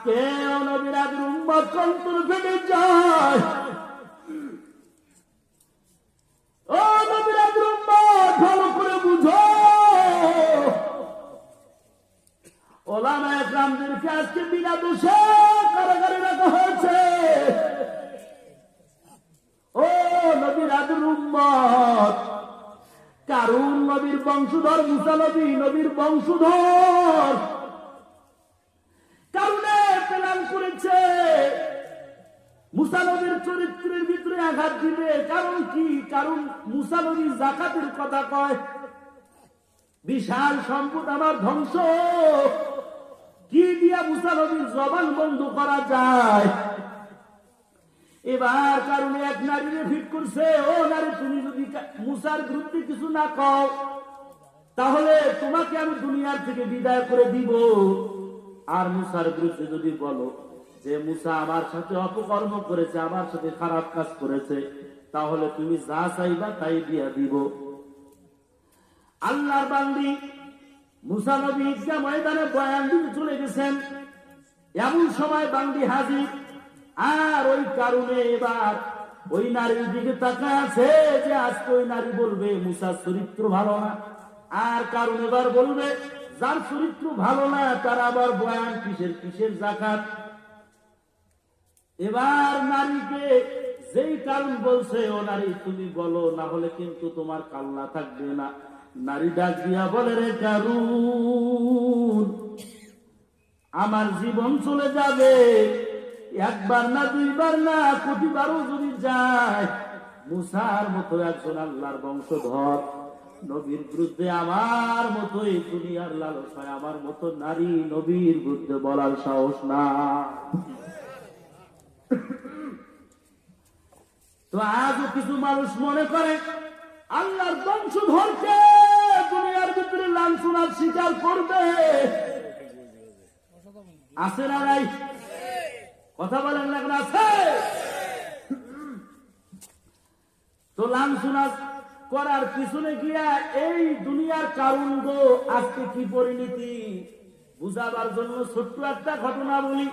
আজকে নবীর আদির উম্মত কন্তর ফেটে যায়। ও নবীর আদির উম্মত ভালো করে বুঝো, ওলামায়ে কেরামদেরকে আজকে বিনা দোষে কারাগারে রাখা হয়েছে। ও নবীর আদির উম্মত, কারুন নবীর বংশধর, মুসা নবী নবীর বংশধর, কারণে প্ল্যান করেছে মুসা নবীর চরিত্রের ভিতরে আঘাত দিবে। কারণ কি? কারণ মুসা নবী যাকাতের কথা কয়, বিশাল সম্পদ আমার ধ্বংস, কি দিয়া মুসা নবীর জবান বন্ধ করা যায়? এবার কারণে এক নারীরে ফিট করছে, ও নারী তুমি যদি মুসার বিরুদ্ধে কিছু না কও তাহলে তোমাকে আমি দুনিয়ার থেকে বিদায় করে দিব, আর মুসার বিরুদ্ধে যদি বলো যে মুসা আমার সাথে অপকর্ম করেছে, আমার সাথে খারাপ কাজ করেছে, তাহলে তুমি যা চাইবা তাই দিয়া দিব। আল্লাহর বান্দি মুসা নবী ঈদগাহ ময়দানে বয়ান দিতে চলে গেছেন। এমন সময় বান্দি হাজির, আর ওই কারণে এবার ওই নারীর দিকে তাকায় আছে যে আজকে ওই নারী বলবে মুসার চরিত্র ভালো না, আর কারণ এবার বলবে যার চরিত্র ভালো না তার আবার বয়ান কিসের কিসের যাকাত। এবার নারীকে যেই কারণ বলছে, ও নারী তুমি বলো, না হলে কিন্তু তোমার কাল্লা থাকবে না। নারী ডাক দিয়া বলে, রে কারুন, আমার জীবন চলে যাবে, একবার না দুইবার না কোটিবারও যদি যায়, মুসার মতো একজন আল্লাহর বংশধর নবীর বিরুদ্ধে আমার মতো এই দুনিয়ার লালসায় আমার মতো নারী নবীর বিরুদ্ধে বলার সাহস না। তো আজও কিছু মানুষ মনে করে আল্লাহর বংশধরকে দুনিয়ার ভিতরে লাঞ্ছনার স্বীকার করবে। আছে না নাই? কথা বলেন না, আছে? তো লাঞ্ছনা করার পিছনে গিয়া এই দুনিয়ার কারণ গো আজকে কি পরিণতি বুঝাবার জন্য ছোট্ট একটা ঘটনা বলি।